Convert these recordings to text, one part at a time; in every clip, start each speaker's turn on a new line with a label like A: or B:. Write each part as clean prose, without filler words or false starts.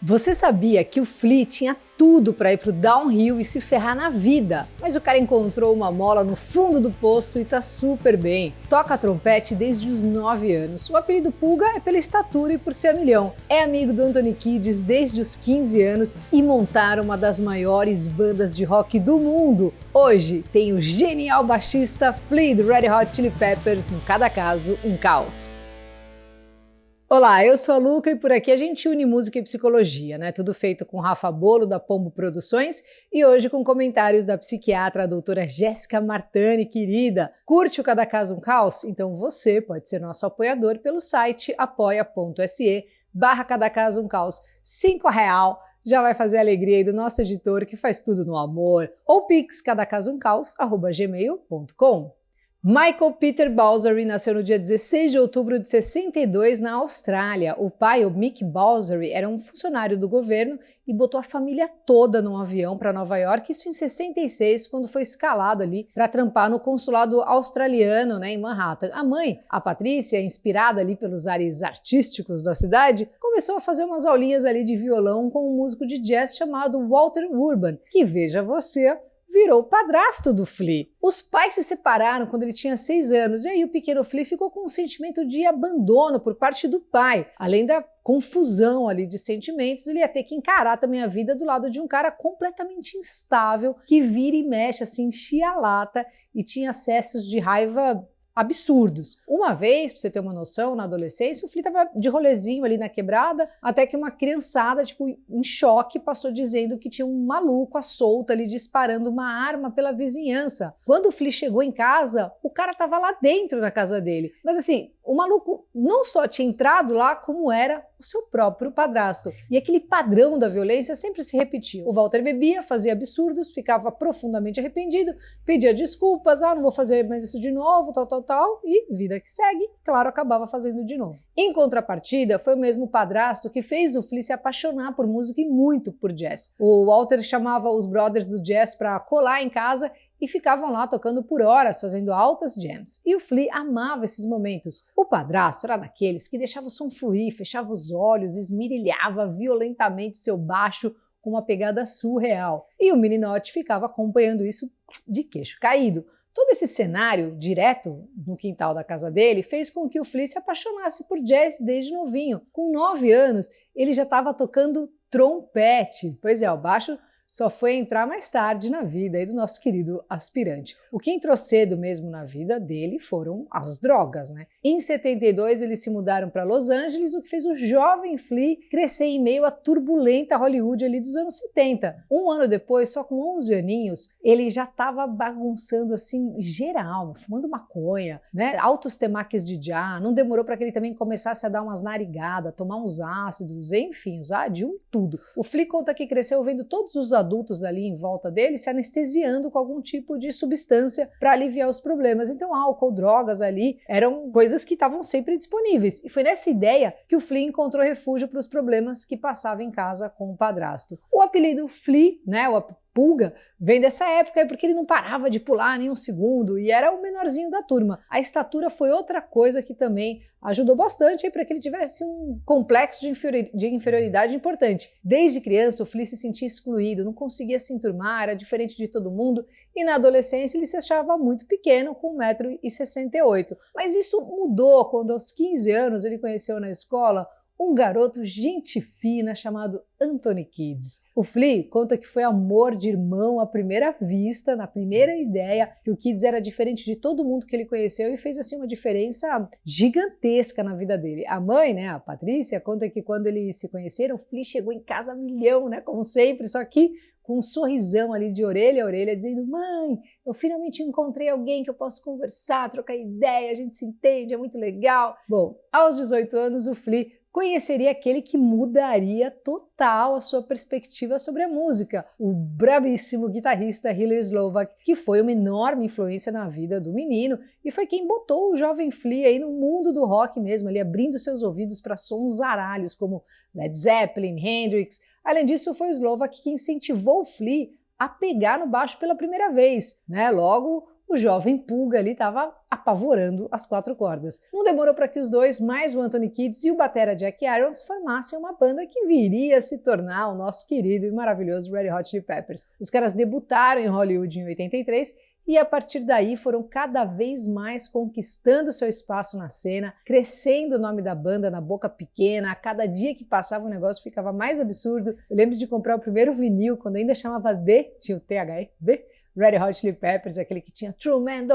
A: Você sabia que o Flea tinha tudo para ir pro downhill e se ferrar na vida, mas o cara encontrou uma mola no fundo do poço e tá super bem. Toca trompete desde os 9 anos. O apelido Pulga é pela estatura e por ser a milhão. É amigo do Anthony Kiedis desde os 15 anos e montaram uma das maiores bandas de rock do mundo. Hoje tem o genial baixista Flea do Red Hot Chili Peppers no Cada Caso, um Caos. Olá, eu sou a Luca e por aqui a gente une música e psicologia, né? Tudo feito com Rafa Bolo, da Pombo Produções, e hoje com comentários da psiquiatra, a doutora Jéssica Martani, querida. Curte o Cada Caso um Caos? Então você pode ser nosso apoiador pelo site apoia.se/Cada Caso um Caos. R$5 já vai fazer a alegria aí do nosso editor que faz tudo no amor. Ou pix cadacasumcaos@gmail.com. Michael Peter Balsary nasceu no dia 16 de outubro de 62 na Austrália. O pai, o Mick Balsary, era um funcionário do governo e botou a família toda num avião para Nova York, isso em 66, quando foi escalado ali para trampar no consulado australiano, né, em Manhattan. A mãe, a Patrícia, inspirada ali pelos ares artísticos da cidade, começou a fazer umas aulinhas ali de violão com um músico de jazz chamado Walter Urban, que, veja você, virou o padrasto do Flea. Os pais se separaram quando ele tinha 6 anos, e aí o pequeno Flea ficou com um sentimento de abandono por parte do pai. Além da confusão ali de sentimentos, ele ia ter que encarar também a vida do lado de um cara completamente instável, que vira e mexe assim, enchia a lata e tinha acessos de raiva absurdos. Uma vez, pra você ter uma noção, na adolescência, o Flea tava de rolezinho ali na quebrada, até que uma criançada, tipo, em choque, passou dizendo que tinha um maluco à solta ali disparando uma arma pela vizinhança. Quando o Flea chegou em casa, o cara tava lá dentro da casa dele. Mas assim, o maluco não só tinha entrado lá, como era o seu próprio padrasto. E aquele padrão da violência sempre se repetiu. O Walter bebia, fazia absurdos, ficava profundamente arrependido, pedia desculpas, não vou fazer mais isso de novo, tal, e vida que segue, claro, acabava fazendo de novo. Em contrapartida, foi o mesmo padrasto que fez o Flea se apaixonar por música e muito por jazz. O Walter chamava os brothers do jazz para colar em casa e ficavam lá tocando por horas, fazendo altas jams. E o Flea amava esses momentos. O padrasto era daqueles que deixava o som fluir, fechava os olhos, esmirilhava violentamente seu baixo com uma pegada surreal. E o meninote ficava acompanhando isso de queixo caído. Todo esse cenário, direto no quintal da casa dele, fez com que o Flea se apaixonasse por jazz desde novinho. Com 9 anos, ele já estava tocando trompete. Pois é, o baixo só foi entrar mais tarde na vida aí do nosso querido aspirante. O que entrou cedo mesmo na vida dele foram as drogas, né? Em 72 eles se mudaram para Los Angeles, o que fez o jovem Flea crescer em meio à turbulenta Hollywood ali dos anos 70. Um ano depois, só com 11 aninhos, ele já estava bagunçando assim geral, fumando maconha, né? Altos temaques de já, não demorou para que ele também começasse a dar umas narigadas, tomar uns ácidos, enfim, usar de um tudo. O Flea conta que cresceu vendo todos os adultos ali em volta dele se anestesiando com algum tipo de substância para aliviar os problemas. Então álcool, drogas ali eram coisas que estavam sempre disponíveis. E foi nessa ideia que o Flea encontrou refúgio para os problemas que passava em casa com o padrasto. O apelido Flea, né, o Pulga, vem dessa época porque ele não parava de pular nem um segundo e era o menorzinho da turma. A estatura foi outra coisa que também ajudou bastante para que ele tivesse um complexo de inferioridade importante. Desde criança, o Flea se sentia excluído, não conseguia se enturmar, era diferente de todo mundo e na adolescência ele se achava muito pequeno, com 1,68 m. Mas isso mudou quando aos 15 anos ele conheceu na escola um garoto gente fina chamado Anthony Kiedis. O Flea conta que foi amor de irmão à primeira vista, na primeira ideia, que o Kiedis era diferente de todo mundo que ele conheceu e fez assim uma diferença gigantesca na vida dele. A mãe, né, a Patrícia, conta que quando eles se conheceram, o Flea chegou em casa a milhão, né, como sempre, só que com um sorrisão ali de orelha a orelha, dizendo: mãe, eu finalmente encontrei alguém que eu posso conversar, trocar ideia, a gente se entende, é muito legal. Bom, aos 18 anos, o Flea conheceria aquele que mudaria total a sua perspectiva sobre a música, o brabíssimo guitarrista Hillel Slovak, que foi uma enorme influência na vida do menino e foi quem botou o jovem Flea aí no mundo do rock mesmo, ali abrindo seus ouvidos para sons zaralhos como Led Zeppelin, Hendrix. Além disso, foi o Slovak que incentivou o Flea a pegar no baixo pela primeira vez, né? Logo, o jovem Pulga ali estava apavorando as quatro cordas. Não demorou para que os dois, mais o Anthony Kiedis e o batera Jack Irons, formassem uma banda que viria a se tornar o nosso querido e maravilhoso Red Hot Chili Peppers. Os caras debutaram em Hollywood em 83 e a partir daí foram cada vez mais conquistando seu espaço na cena, crescendo o nome da banda na boca pequena. A cada dia que passava o negócio ficava mais absurdo. Eu lembro de comprar o primeiro vinil, quando ainda chamava D, tinha o THE, D, Red Hot Chili Peppers, aquele que tinha True Man,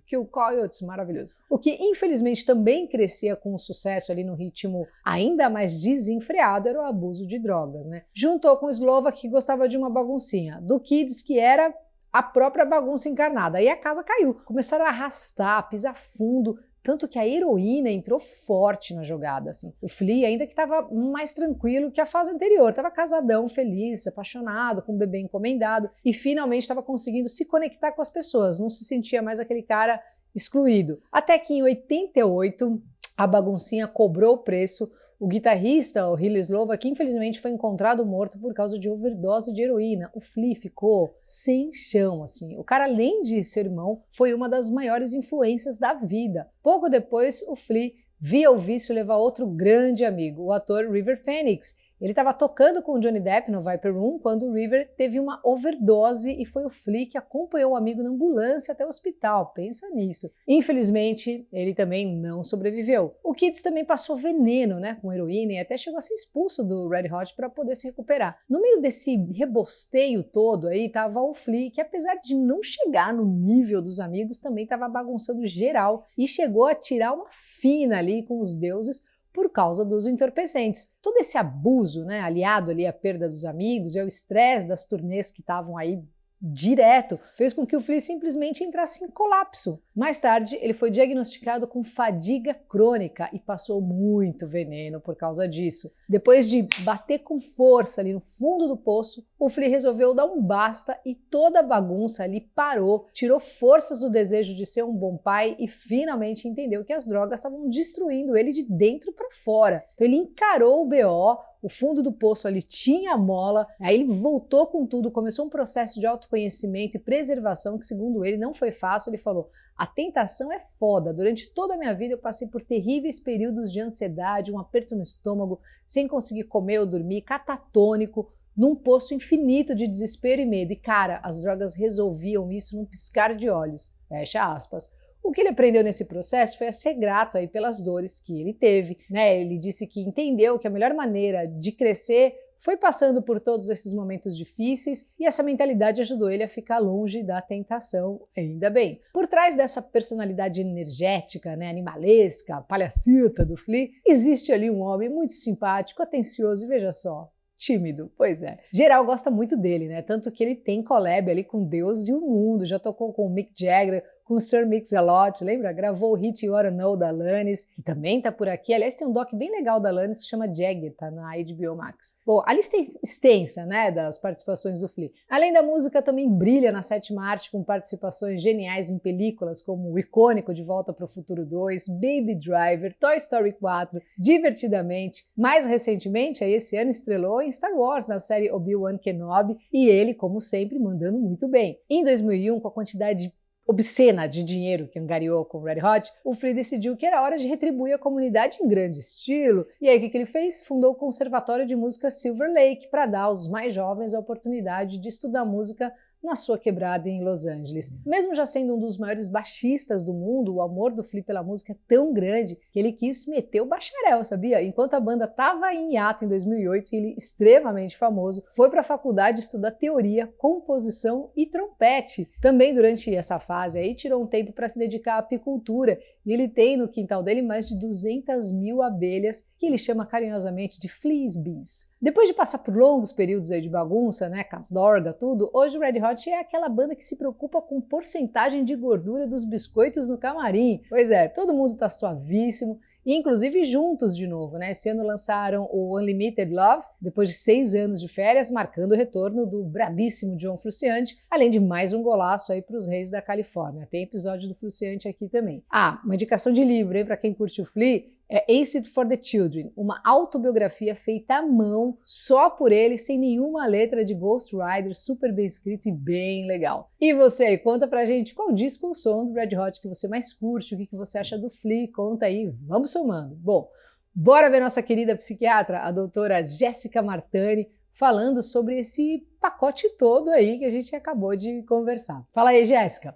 A: Kill Coyotes, maravilhoso. O que infelizmente também crescia com o sucesso ali no ritmo ainda mais desenfreado era o abuso de drogas, né? Juntou com o Slovak, que gostava de uma baguncinha, do Kids, que era a própria bagunça encarnada. Aí a casa caiu. Começaram a arrastar, pisar fundo, tanto que a heroína entrou forte na jogada, assim. O Flea ainda que estava mais tranquilo que a fase anterior, estava casadão, feliz, apaixonado, com um bebê encomendado e finalmente estava conseguindo se conectar com as pessoas, não se sentia mais aquele cara excluído. Até que em 88 a baguncinha cobrou o preço. O guitarrista, o Hilly Slovak, infelizmente foi encontrado morto por causa de overdose de heroína. O Flea ficou sem chão, assim. O cara, além de ser irmão, foi uma das maiores influências da vida. Pouco depois, o Flea via o vício levar outro grande amigo, o ator River Phoenix. Ele estava tocando com o Johnny Depp no Viper Room quando o River teve uma overdose e foi o Flea que acompanhou o amigo na ambulância até o hospital. Pensa nisso. Infelizmente, ele também não sobreviveu. O Kids também passou veneno, né, com heroína e até chegou a ser expulso do Red Hot para poder se recuperar. No meio desse rebosteio todo aí, tava o Flea, que apesar de não chegar no nível dos amigos, também estava bagunçando geral e chegou a tirar uma fina ali com os deuses por causa dos entorpecentes. Todo esse abuso, né, aliado ali à perda dos amigos e ao estresse das turnês que estavam aí direto, fez com que o Flea simplesmente entrasse em colapso. Mais tarde, ele foi diagnosticado com fadiga crônica e passou muito veneno por causa disso. Depois de bater com força ali no fundo do poço, o Flea resolveu dar um basta e toda a bagunça ali parou, tirou forças do desejo de ser um bom pai e finalmente entendeu que as drogas estavam destruindo ele de dentro para fora. Então ele encarou o BO, o fundo do poço ali tinha mola, aí ele voltou com tudo, começou um processo de autoconhecimento e preservação que, segundo ele, não foi fácil. Ele falou: a tentação é foda, durante toda a minha vida eu passei por terríveis períodos de ansiedade, um aperto no estômago, sem conseguir comer ou dormir, catatônico, num poço infinito de desespero e medo. E cara, as drogas resolviam isso num piscar de olhos. Fecha aspas. O que ele aprendeu nesse processo foi a ser grato aí pelas dores que ele teve, né? Ele disse que entendeu que a melhor maneira de crescer foi passando por todos esses momentos difíceis e essa mentalidade ajudou ele a ficar longe da tentação, ainda bem. Por trás dessa personalidade energética, né, animalesca, palhacita do Flea, existe ali um homem muito simpático, atencioso e, veja só, tímido. Pois é. Geral gosta muito dele, né? Tanto que ele tem collab ali com Deus e o mundo, já tocou com o Mick Jagger, com o Sir Mix-a-Lot, lembra? Gravou o hit You Oughta Know da Alanis, que também tá por aqui. Aliás, tem um doc bem legal da Alanis que se chama Jagger, tá na HBO Max. Bom, a lista é extensa, né, das participações do Flea. Além da música, também brilha na sétima arte com participações geniais em películas como o icônico De Volta para o Futuro 2, Baby Driver, Toy Story 4, Divertidamente. Mais recentemente, aí esse ano estrelou em Star Wars, na série Obi-Wan Kenobi, e ele, como sempre, mandando muito bem. Em 2001, com a quantidade obscena de dinheiro que angariou com o Red Hot, o Flea decidiu que era hora de retribuir a comunidade em grande estilo. E aí o que ele fez? Fundou o Conservatório de Música Silver Lake para dar aos mais jovens a oportunidade de estudar música na sua quebrada em Los Angeles. Mesmo já sendo um dos maiores baixistas do mundo, o amor do Flea pela música é tão grande que ele quis meter o bacharel, sabia? Enquanto a banda estava em hiato em 2008, ele, extremamente famoso, foi para a faculdade estudar teoria, composição e trompete. Também durante essa fase aí tirou um tempo para se dedicar à apicultura e ele tem no quintal dele mais de 200 mil abelhas que ele chama carinhosamente de Fleas Bees. Depois de passar por longos períodos aí de bagunça, né, casdorga, tudo, hoje o Red Hot é aquela banda que se preocupa com porcentagem de gordura dos biscoitos no camarim. Pois é, todo mundo tá suavíssimo, e inclusive juntos de novo, né? Esse ano lançaram o Unlimited Love, depois de 6 anos de férias, marcando o retorno do brabíssimo John Frusciante, além de mais um golaço aí para os reis da Califórnia. Tem episódio do Frusciante aqui também. Ah, uma indicação de livro aí para quem curte o Flea É Acid for the Children, uma autobiografia feita à mão, só por ele, sem nenhuma letra de Ghost Rider, super bem escrito e bem legal. E você aí, conta pra gente qual disco ou som do Red Hot que você mais curte, o que você acha do Flea, conta aí, vamos somando. Bom, bora ver nossa querida psiquiatra, a doutora Jéssica Martani, falando sobre esse pacote todo aí que a gente acabou de conversar. Fala aí, Jéssica.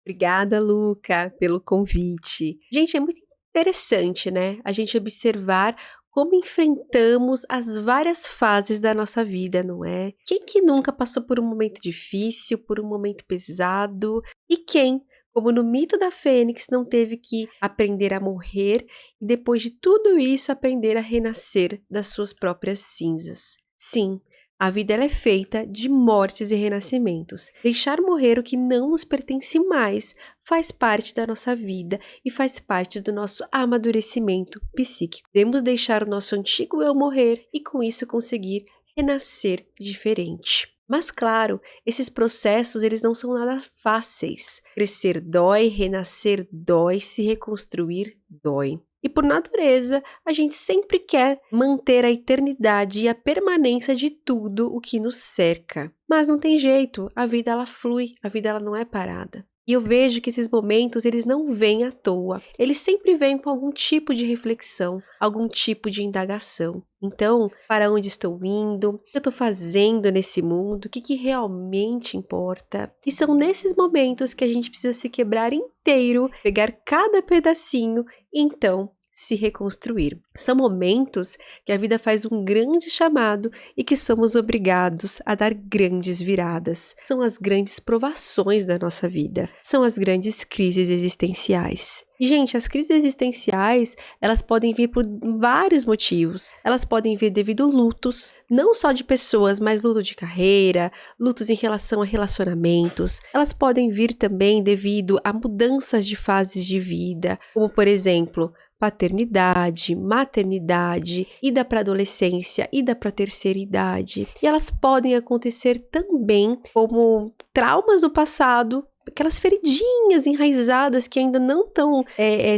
B: Obrigada, Luca, pelo convite. Gente, é muito interessante, né? A gente observar como enfrentamos as várias fases da nossa vida, não é? Quem que nunca passou por um momento difícil, por um momento pesado? E quem, como no mito da Fênix, não teve que aprender a morrer e depois de tudo isso aprender a renascer das suas próprias cinzas? Sim, a vida ela é feita de mortes e renascimentos. Deixar morrer o que não nos pertence mais faz parte da nossa vida e faz parte do nosso amadurecimento psíquico. Devemos deixar o nosso antigo eu morrer e com isso conseguir renascer diferente. Mas claro, esses processos eles não são nada fáceis. Crescer dói, renascer dói, se reconstruir dói. E por natureza, a gente sempre quer manter a eternidade e a permanência de tudo o que nos cerca. Mas não tem jeito, a vida ela flui, a vida ela não é parada. E eu vejo que esses momentos eles não vêm à toa, eles sempre vêm com algum tipo de reflexão, algum tipo de indagação. Então, para onde estou indo? O que eu estou fazendo nesse mundo? O que realmente importa? E são nesses momentos que a gente precisa se quebrar inteiro, pegar cada pedacinho e então se reconstruir. São momentos que a vida faz um grande chamado e que somos obrigados a dar grandes viradas. São as grandes provações da nossa vida. São as grandes crises existenciais. E, gente, as crises existenciais, elas podem vir por vários motivos. Elas podem vir devido a lutos, não só de pessoas, mas luto de carreira, lutos em relação a relacionamentos. Elas podem vir também devido a mudanças de fases de vida, como, por exemplo, paternidade, maternidade, ida para a adolescência, ida para a terceira idade. E elas podem acontecer também como traumas do passado, aquelas feridinhas enraizadas que ainda não estão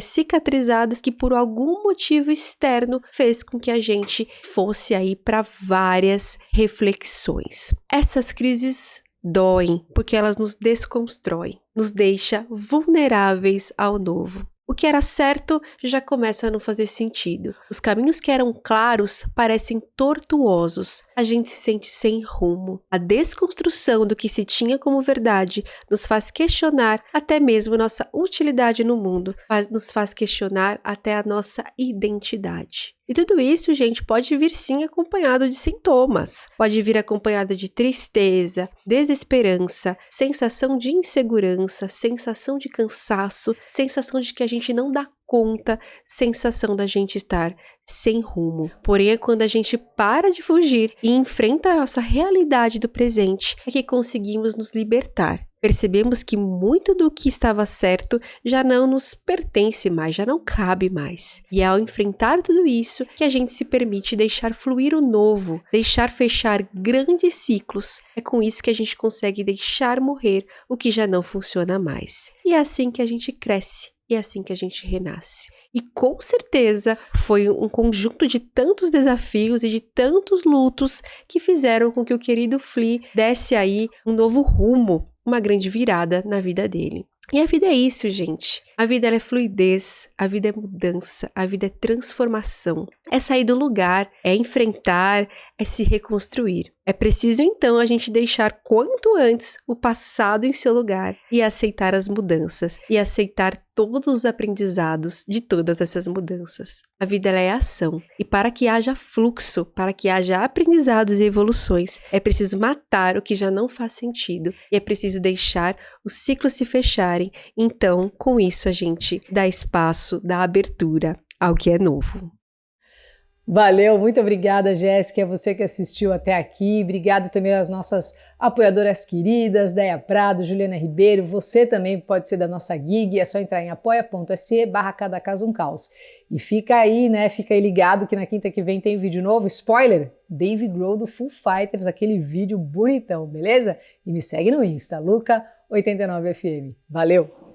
B: cicatrizadas, que por algum motivo externo fez com que a gente fosse aí para várias reflexões. Essas crises doem porque elas nos desconstroem, nos deixam vulneráveis ao novo. O que era certo já começa a não fazer sentido. Os caminhos que eram claros parecem tortuosos. A gente se sente sem rumo. A desconstrução do que se tinha como verdade nos faz questionar até mesmo nossa utilidade no mundo, nos faz questionar até a nossa identidade. E tudo isso, gente, pode vir sim acompanhado de sintomas. Pode vir acompanhado de tristeza, desesperança, sensação de insegurança, sensação de cansaço, sensação de que a gente não dá conta, sensação da gente estar sem rumo. Porém, é quando a gente para de fugir e enfrenta a nossa realidade do presente é que conseguimos nos libertar. Percebemos que muito do que estava certo já não nos pertence mais, já não cabe mais. E é ao enfrentar tudo isso que a gente se permite deixar fluir o novo, deixar fechar grandes ciclos. É com isso que a gente consegue deixar morrer o que já não funciona mais. E é assim que a gente cresce, e é assim que a gente renasce. E com certeza foi um conjunto de tantos desafios e de tantos lutos que fizeram com que o querido Flea desse aí um novo rumo, uma grande virada na vida dele. E a vida é isso, gente. A vida ela é fluidez, a vida é mudança, a vida é transformação. É sair do lugar, é enfrentar, é se reconstruir. É preciso então a gente deixar quanto antes o passado em seu lugar e aceitar as mudanças e aceitar todos os aprendizados de todas essas mudanças. A vida ela é ação e para que haja fluxo, para que haja aprendizados e evoluções, é preciso matar o que já não faz sentido e é preciso deixar os ciclos se fecharem. Então, com isso a gente dá espaço, dá abertura ao que é novo.
A: Valeu, muito obrigada, Jéssica, você que assistiu até aqui. Obrigado também às nossas apoiadoras queridas, Deia Prado, Juliana Ribeiro. Você também pode ser da nossa gig, é só entrar em apoia.se/cada caso um caos. E fica aí, né? Fica aí ligado que na quinta que vem tem vídeo novo. Spoiler! Dave Grohl do Foo Fighters, aquele vídeo bonitão, beleza? E me segue no Insta, Luca89FM. Valeu!